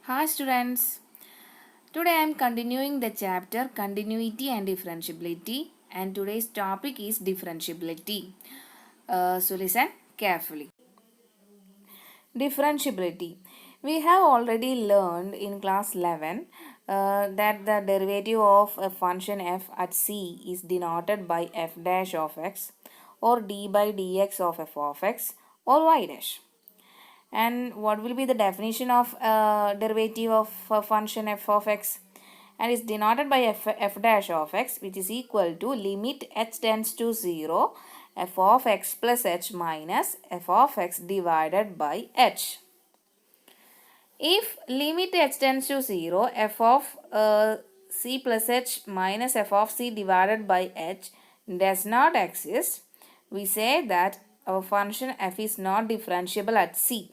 Hi students. Today I am continuing the chapter Continuity and Differentiability, and today's topic is differentiability. So listen carefully. Differentiability. We have already learned in class 11 that the derivative of a function f at c is denoted by f dash of x or d by dx of f of x or y dash. And what will be the definition of derivative of a function f of x? And is denoted by f dash of x, which is equal to limit h tends to 0 f of x plus h minus f of x divided by h. If limit h tends to 0 f of c plus h minus f of c divided by h does not exist, we say that our function f is not differentiable at c.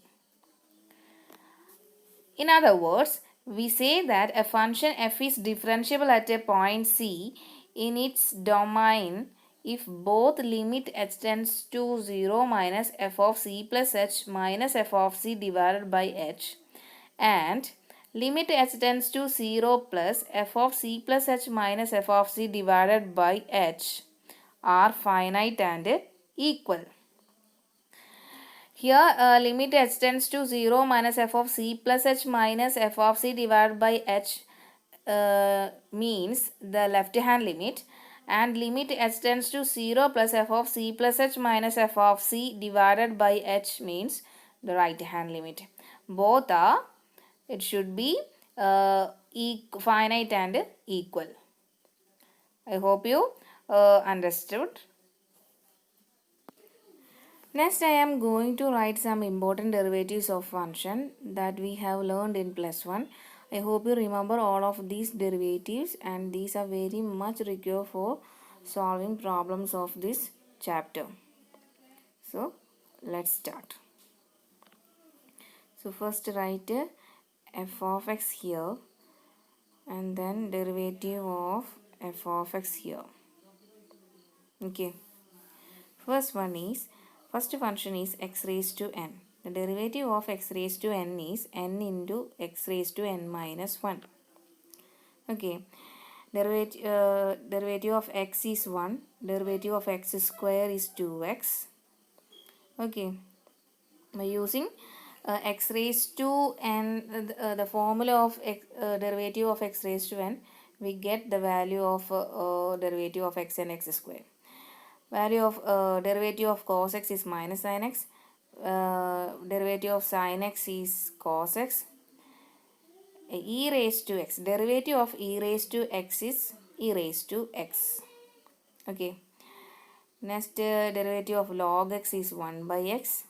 In other words, we say that a function f is differentiable at a point C in its domain if both limit h tends to 0 minus f of c plus h minus f of c divided by h and limit h tends to 0 plus f of c plus h minus f of c divided by h are finite and equal. Here limit h tends to 0 minus f of c plus h minus f of c divided by h means the left hand limit, and limit h tends to 0 plus f of c plus h minus f of c divided by h means the right hand limit. Both are, it should be finite and equal. I hope you understood. Next, I am going to write some important derivatives of function that we have learned in plus 1. I hope you remember all of these derivatives, and these are very much required for solving problems of this chapter. So, let's start. So, first write f of x here and then derivative of f of x here. Okay. First function is x raised to n. The derivative of x raised to n is n into x raised to n minus 1. Okay. Derivative of x is 1. Derivative of x square is 2x. Okay. By using x raised to n, the formula of derivative of x raised to n, we get the value of derivative of x and x square. Value of derivative of cos x is minus sin x. Derivative of sin x is cos x. E raised to x. Derivative of e raised to x is e raised to x. Okay. Next derivative of log x is 1 by x.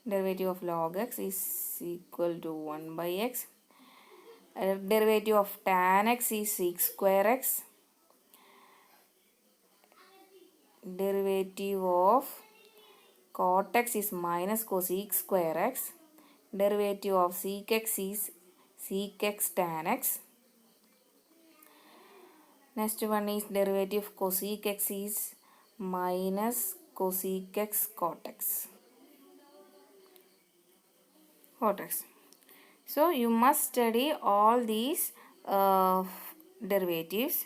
Derivative of log x is equal to 1 by x. Derivative of tan x is sec square x. Derivative of cot x is minus cosec square x. Derivative of sec x is sec x tan x. Next one is derivative of cosec x is minus cosec x cot x. So you must study all these derivatives.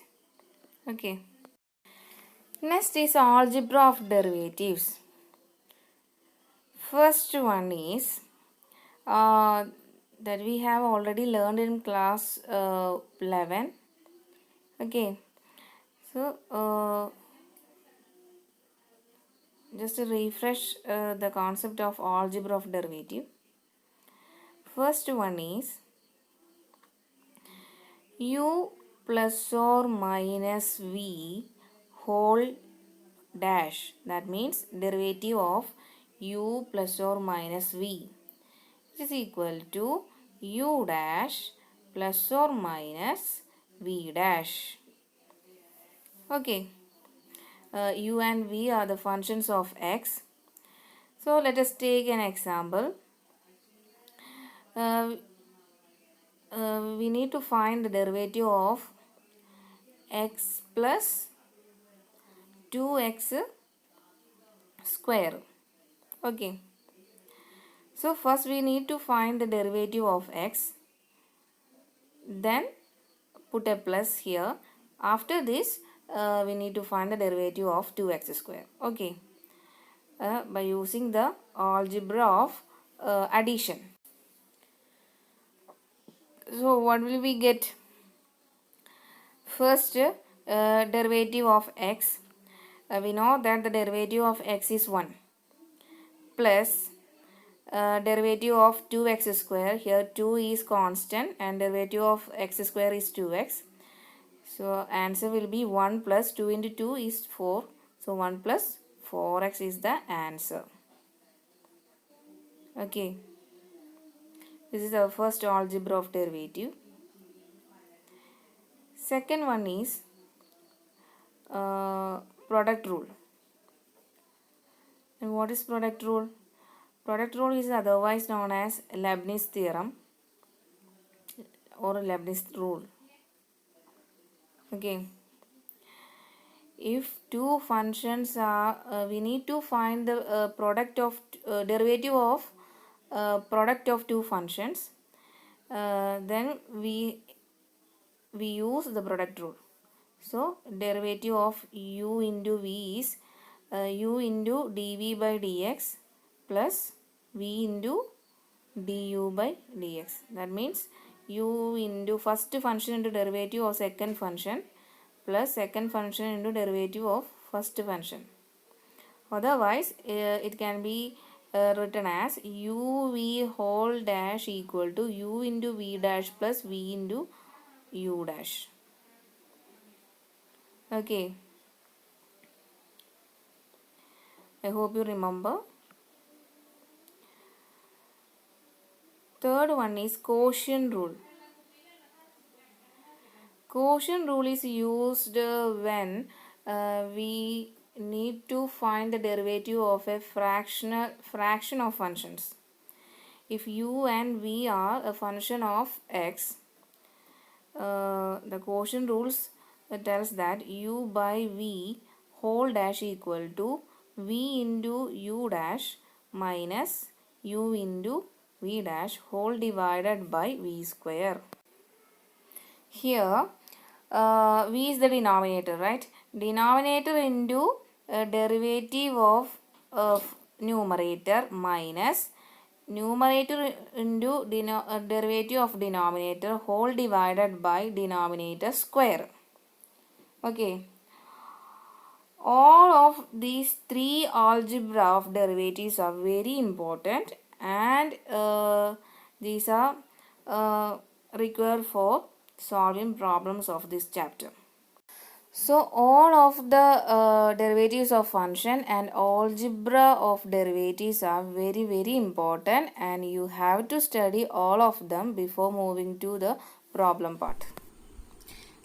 Okay. Next is algebra of derivatives. First one is that we have already learned in class 11. Okay. So just to refresh the concept of algebra of derivative. First one is u plus or minus v whole dash. That means derivative of u plus or minus v is equal to u dash plus or minus v dash. Okay. U and v are the functions of x. So let us take an example. We need to find the derivative of x plus 2x square. Okay. So first we need to find the derivative of x, then put a plus here. After this we need to find the derivative of 2x square. Okay, by using the algebra of addition. So what will we get? First, derivative of x. We know that the derivative of x is 1 plus derivative of 2x square. Here 2 is constant and derivative of x square is 2x. So answer will be 1 plus 2 into 2 is 4. So 1 plus 4x is the answer. Okay. This is our first algebra of derivative. Second one is product rule. And what is product rule? Product rule is otherwise known as Leibniz theorem or Leibniz rule. Okay. If two functions are, we need to find the product of derivative of product of two functions. Then we use the product rule. So derivative of u into v is u into dv by dx plus v into du by dx. That means u into first function into derivative of second function plus second function into derivative of first function. Otherwise it can be written as uv whole dash equal to u into v dash plus v into u dash. Okay, I hope you remember. Third one is quotient rule. Quotient rule is used when we need to find the derivative of a fraction of functions. If u and v are a function of x, the quotient rules tells that u by v whole dash equal to v into u dash minus u into v dash whole divided by v square. Here v is the denominator, right? Denominator into derivative of numerator minus numerator into derivative of denominator whole divided by denominator square. Okay. All of these three algebra of derivatives are very important and these are required for solving problems of this chapter. So all of the derivatives of function and algebra of derivatives are very important and you have to study all of them before moving to the problem part.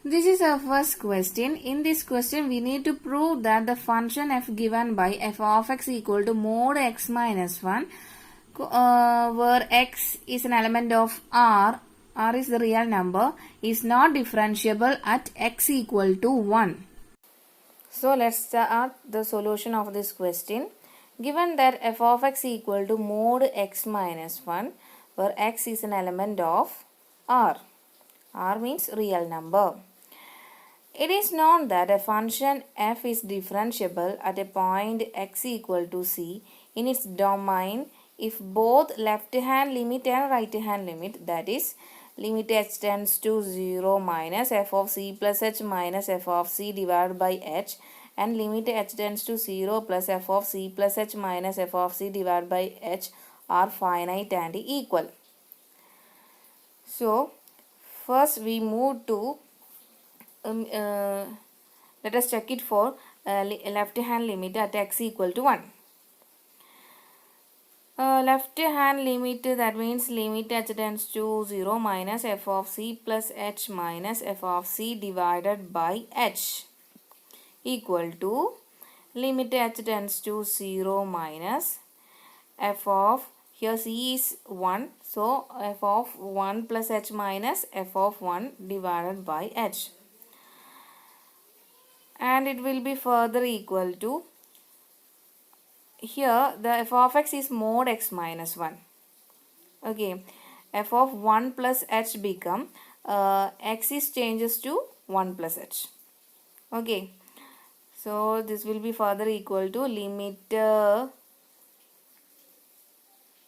This is our first question. In this question we need to prove that the function f given by f of x equal to mod x minus 1 where x is an element of R is the real number, is not differentiable at x equal to 1. So let's start the solution of this question. Given that f of x equal to mod x minus 1 where x is an element of R means real number. It is known that a function f is differentiable at a point x equal to c in its domain if both left hand limit and right hand limit, that is limit h tends to 0 minus f of c plus h minus f of c divided by h and limit h tends to 0 plus f of c plus h minus f of c divided by h are finite and equal. So first we move to let us check it for left hand limit at x equal to 1. Left hand limit, that means limit h tends to 0 minus f of c plus h minus f of c divided by h equal to limit h tends to 0 minus f of, here c is 1, so f of 1 plus h minus f of 1 divided by h. And it will be further equal to, here the f of x is mod x minus 1. Okay, f of 1 plus h become x is changes to 1 plus h. Okay, so this will be further equal to limit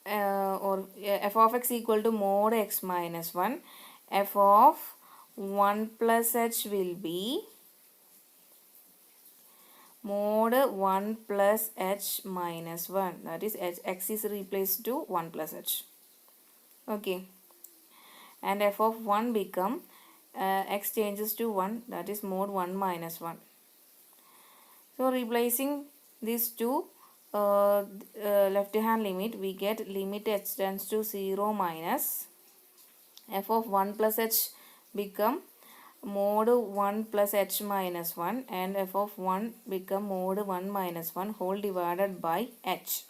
f of x equal to mod x minus 1. F of 1 plus h will be mod 1 plus h minus 1. That is x is replaced to 1 plus h. Okay, and f of 1 become x changes to 1, that is mod 1 minus 1. So replacing these two left hand limit, we get limit h tends to 0 minus f of 1 plus h become mod 1 plus h minus 1, and f of 1 become mod 1 minus 1 whole divided by h.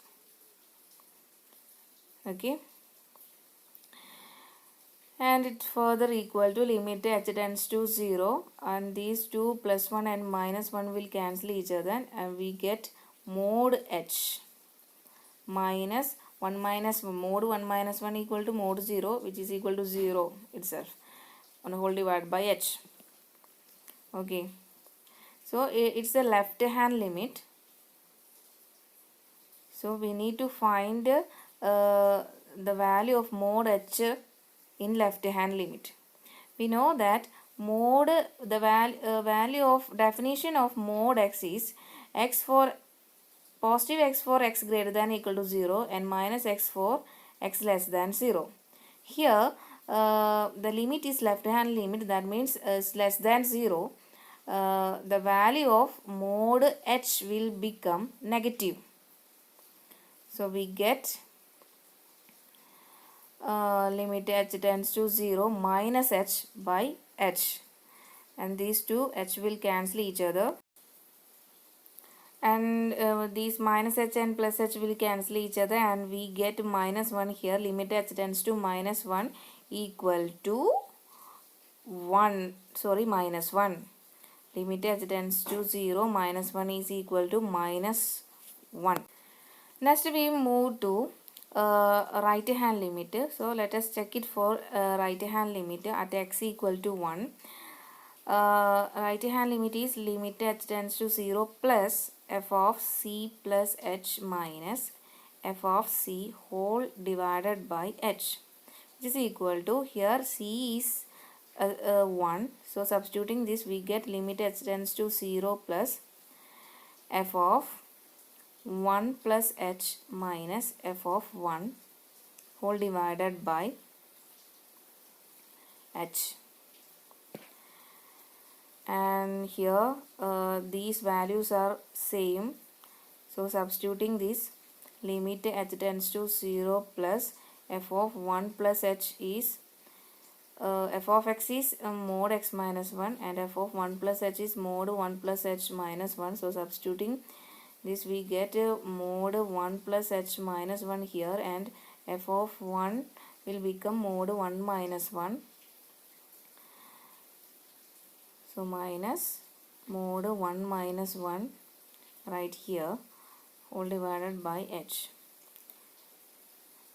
Okay, and it further equal to limit h tends to 0, and these two plus 1 and minus 1 will cancel each other, and we get mod h minus 1 minus mod 1 minus 1 equal to mod 0, which is equal to 0 itself, on whole divided by h. Okay, so it's the left hand limit. So we need to find the value of mod h in left hand limit. We know that mod, the value of definition of mod x is x for positive x for x greater than equal to 0 and minus x for x less than 0. Here the limit is left hand limit, that means is less than 0. The value of mod h will become negative. So we get limit h tends to 0 minus h by h, and these two h will cancel each other, and these minus h and plus h will cancel each other, and we get minus 1 here. Limit h tends to minus 1 equal to 1, sorry, minus 1. Limit h tends to 0 minus 1 is equal to minus 1. Next we move to right hand limit. So let us check it for right hand limit at x equal to 1. Right hand limit is limit h tends to 0 plus f of c plus h minus f of c whole divided by h, which is equal to, here c is 1. So substituting this, we get limit h tends to 0 plus f of 1 plus h minus f of 1 whole divided by h. And here these values are same, so substituting this, limit h tends to 0 plus f of 1 plus h is f of x is mod x minus 1, and f of 1 plus h is mod 1 plus h minus 1. So substituting this, we get mod 1 plus h minus 1 here, and f of 1 will become mod 1 minus 1. So minus mod 1 minus 1 right here whole divided by h,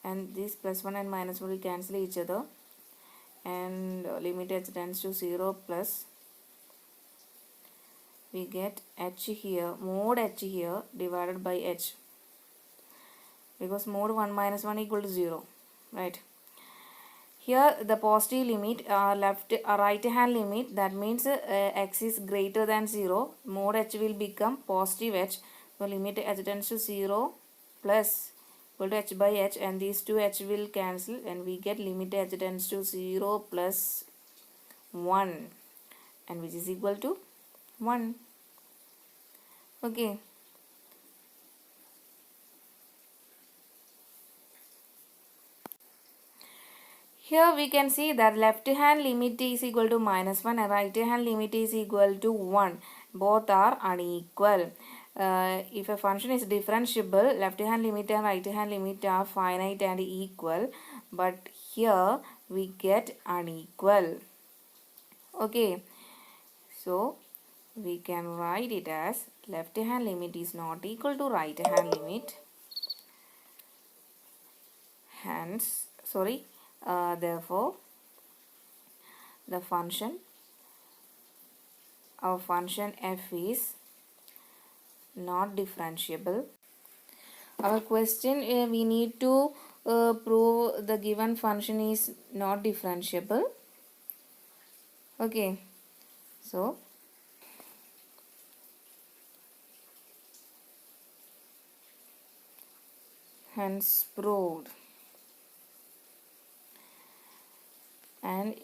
and this plus 1 and minus 1 will cancel each other, and limit h tends to 0 plus, we get h here, mod h here divided by h, because mod 1 minus 1 equal to 0, right? Here the positive limit, right hand limit, that means x is greater than 0, mod h will become positive h. So limit h tends to 0 plus equal to h by h, and these two h will cancel, and we get limit h tends to 0 plus 1, and which is equal to 1. Okay. Here we can see that left hand limit is equal to minus 1 and right hand limit is equal to 1. Both are unequal. If a function is differentiable, left hand limit and right hand limit are finite and equal. But here we get unequal. Okay. So we can write it as left hand limit is not equal to right hand limit. Hence, therefore the function, our function f is not differentiable. Our question, we need to prove the given function is not differentiable. Okay, so hence proved. And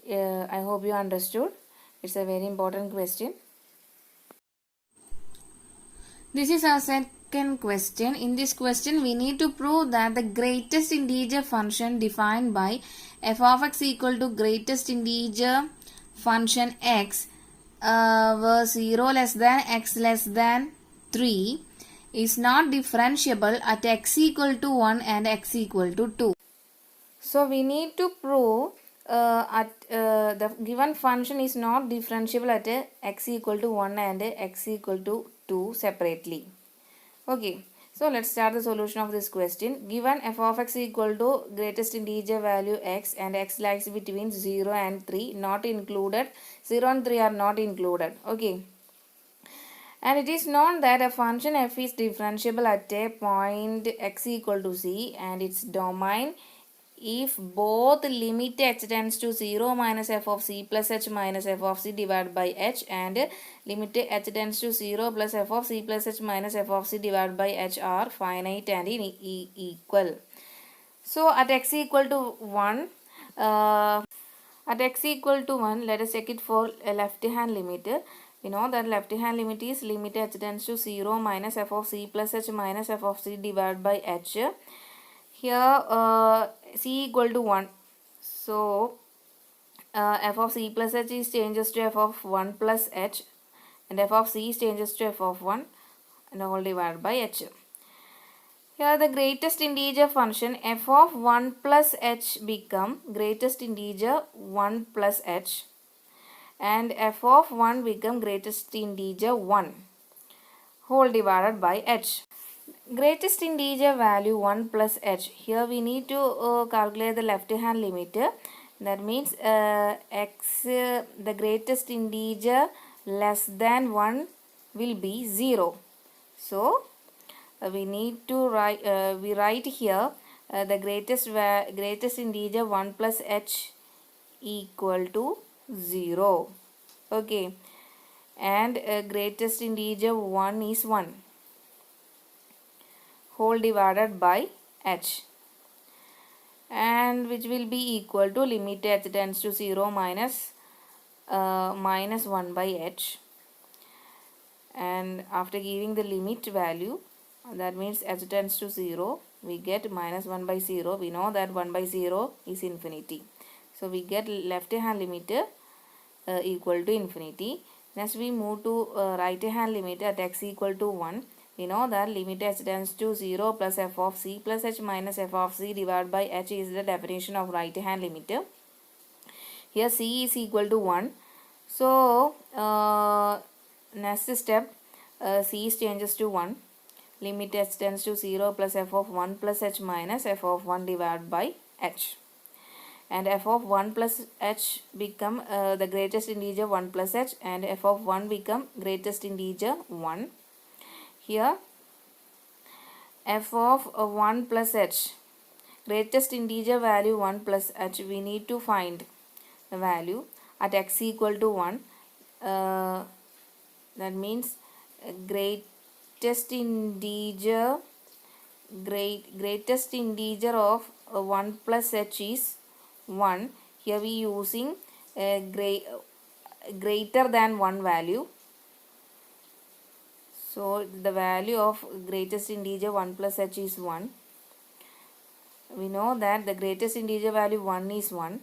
I hope you understood. It's a very important question. This is our second question. In this question, we need to prove that the greatest integer function defined by f of x equal to greatest integer function x where 0 less than x less than 3 is not differentiable at x equal to 1 and x equal to 2. So we need to prove the given function is not differentiable at x equal to 1 and x equal to 2 separately. Okay, so let's start the solution of this question. Given f of x equal to greatest integer value x and x lies between 0 and 3 not included. 0 and 3 are not included. Okay. And it is known that a function f is differentiable at a point x equal to c and its domain if both limit h tends to 0 minus f of c plus h minus f of c divided by h and limit h tends to 0 plus f of c plus h minus f of c divided by h are finite and equal. So at x equal to 1, let us check it for a left hand limit. We know that left hand limit is limit h tends to 0 minus f of c plus h minus f of c divided by h. Here c equal to 1. So f of c plus h is changes to f of 1 plus h and f of c is changes to f of 1 and all divided by h. Here the greatest integer function f of 1 plus h become greatest integer 1 plus h and f of 1 become greatest integer 1 whole divided by h. Greatest integer value 1 plus h. Here we need to calculate the left hand limit. That means the greatest integer less than 1 will be 0. So we need to write, we write here the greatest integer 1 plus h equal to 0. Okay, and greatest integer 1 is 1 whole divided by h and which will be equal to limit h tends to 0 minus 1 by h, and after giving the limit value, that means h tends to 0, we get minus 1 by 0. We know that 1 by 0 is infinity. So we get left hand limit equal to infinity. Next we move to right hand limit at x equal to 1. We know that limit h tends to 0 plus f of c plus h minus f of c divided by h is the definition of right hand limit. Here c is equal to 1. So next step, c is changes to 1. Limit h tends to 0 plus f of 1 plus h minus f of 1 divided by h. And f of 1 plus h become the greatest integer 1 plus h and f of 1 become greatest integer 1. Here f of 1 plus h, greatest integer value 1 plus h, we need to find the value at x equal to 1. That means greatest integer of 1 plus h is 1. Here we using greater than 1 value. So the value of greatest integer 1 plus h is 1. We know that the greatest integer value 1 is 1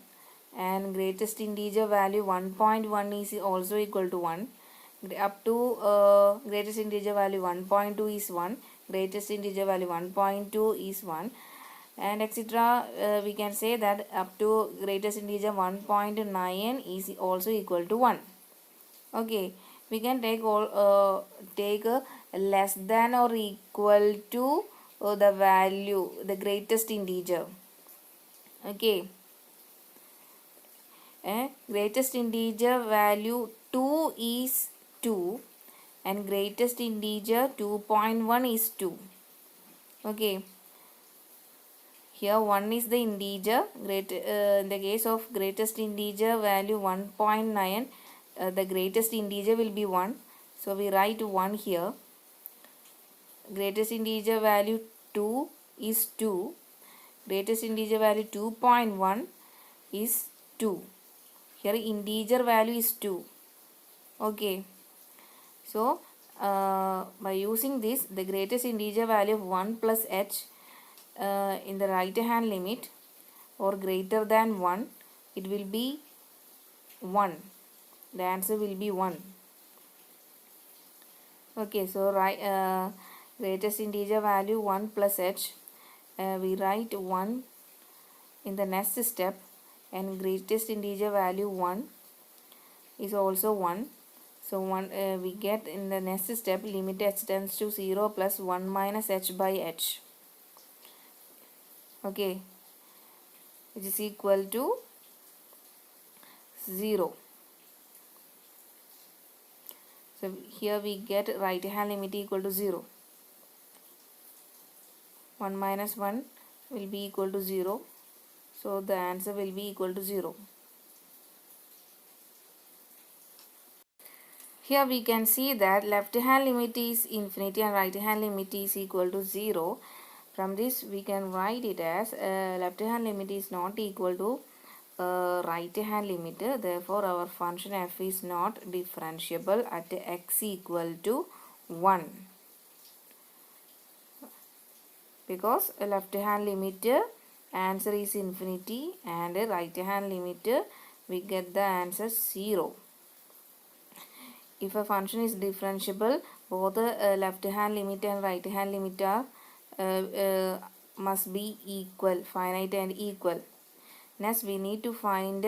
and greatest integer value 1.1 is also equal to 1. Up to greatest integer value 1.2 is 1. Greatest integer value 1.2 is 1. And etc. We can say that up to greatest integer 1.9 is also equal to 1. Okay, we can take all less than or equal to the value, the greatest integer. Okay. Greatest integer value 2 is 2 and greatest integer 2.1 is 2. Okay. Here 1 is the integer. In the case of greatest integer value 1.9, the greatest integer will be 1. So we write 1 here. Greatest integer value 2 is 2. Greatest integer value 2.1 is 2. Here integer value is 2. Okay. So by using this, the greatest integer value of 1 plus h in the right hand limit or greater than 1, it will be 1. The answer will be 1. Okay, so greatest integer value 1 plus h. We write 1 in the next step, and greatest integer value 1 is also 1. So we get in the next step limit h tends to 0 plus 1 minus h by h. Okay, which is equal to 0. So here we get right hand limit equal to 0. 1 minus 1 will be equal to 0. So the answer will be equal to 0. Here we can see that left hand limit is infinity and right hand limit is equal to 0. From this we can write it as left hand limit is not equal to right hand limit. Therefore our function f is not differentiable at x equal to 1. Because left hand limit answer is infinity and right hand limit we get the answer 0. If a function is differentiable, both the left hand limit and right hand limit are must be equal, finite and equal. Next we need to find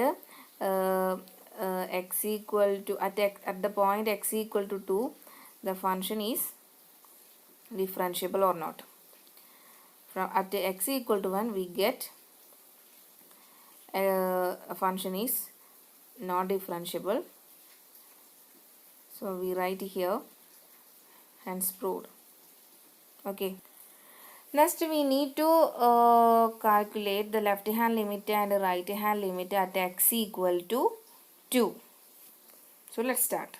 x equal to at the point x equal to 2, the function is differentiable or not. From at x equal to 1 we get a function is not differentiable. So we write here, hence proved. Okay. Next we need to calculate the left hand limit and right hand limit at x equal to 2. So let's start.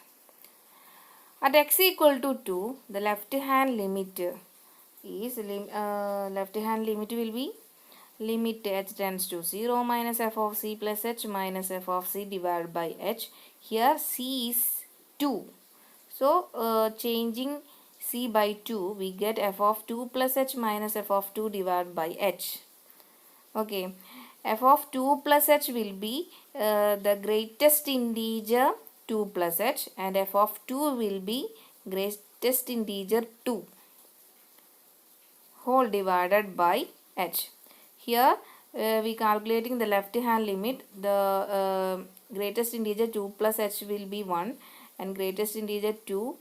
At x equal to 2, the left hand limit is left hand limit will be limit h tends to 0 minus f of c plus h minus f of c divided by h. Here c is 2. So changing c by 2, we get f of 2 plus h minus f of 2 divided by h. Okay, f of 2 plus h will be the greatest integer 2 plus h, and f of 2 will be greatest integer 2 whole divided by h. Here we calculating the left hand limit. The greatest integer 2 plus h will be 1 and greatest integer 2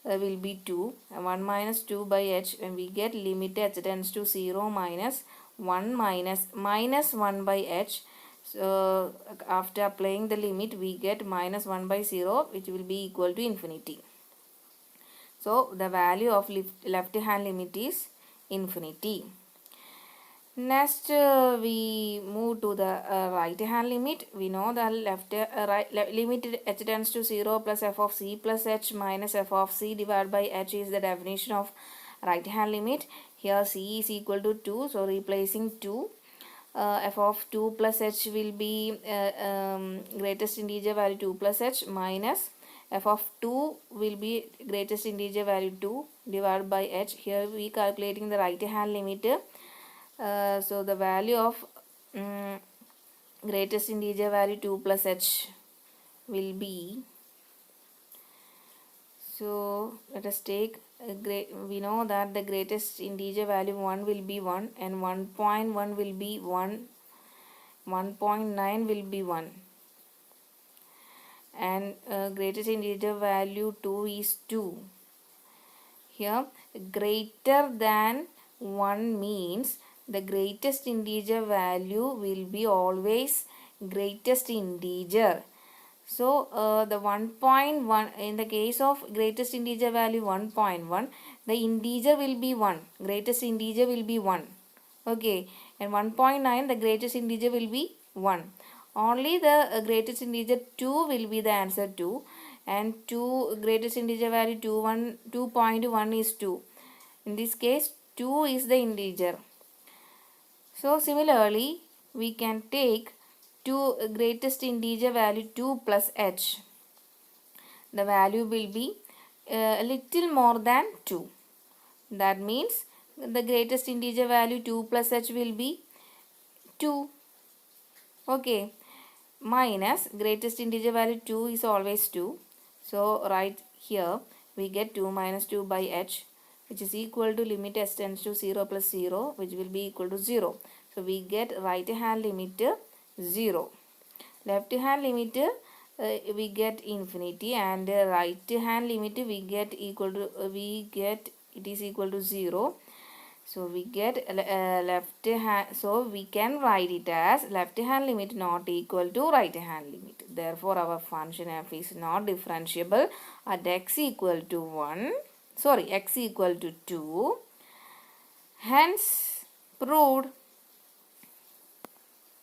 will be 2. 1 minus 2 by h, and we get limit h tends to 0 minus 1 minus 1 by h. So after applying the limit we get minus 1 by 0, which will be equal to infinity. So the value of left hand limit is infinity. Next we move to the right hand limit. We know the limit h tends to 0 plus f of c plus h minus f of c divided by h is the definition of right hand limit. Here c is equal to 2, so replacing 2, f of 2 plus h will be greatest integer value 2 plus h minus f of 2 will be greatest integer value 2 divided by h. Here we calculating the right hand limit. So the value of greatest integer value 2 plus h will be, so let us take we know that the greatest integer value 1 will be 1 and 1.1 will be 1, 1.9 will be 1, and greatest integer value 2 is 2. Here greater than 1 means the greatest integer value will be always greatest integer. So the 1.1, in the case of greatest integer value 1.1, the integer will be 1. Greatest integer will be 1. Okay, and 1.9, the greatest integer will be 1. Only the greatest integer 2 will be the answer 2, and 2 greatest integer value 2.1 is 2. In this case 2 is the integer. So similarly, we can take 2 greatest integer value 2 plus h. The value will be a little more than 2. That means the greatest integer value 2 plus h will be 2. Okay. Minus greatest integer value 2 is always 2. So right here we get 2 minus 2 by h, which is equal to limit s tends to 0 plus 0, which will be equal to 0. So we get right hand limit 0. Left hand limit we get infinity, and right hand limit we get equal to it is equal to 0. So we get left hand, so we can write it as left hand limit not equal to right hand limit. Therefore our function f is not differentiable at x equal to 1, sorry, x equal to 2. Hence proved.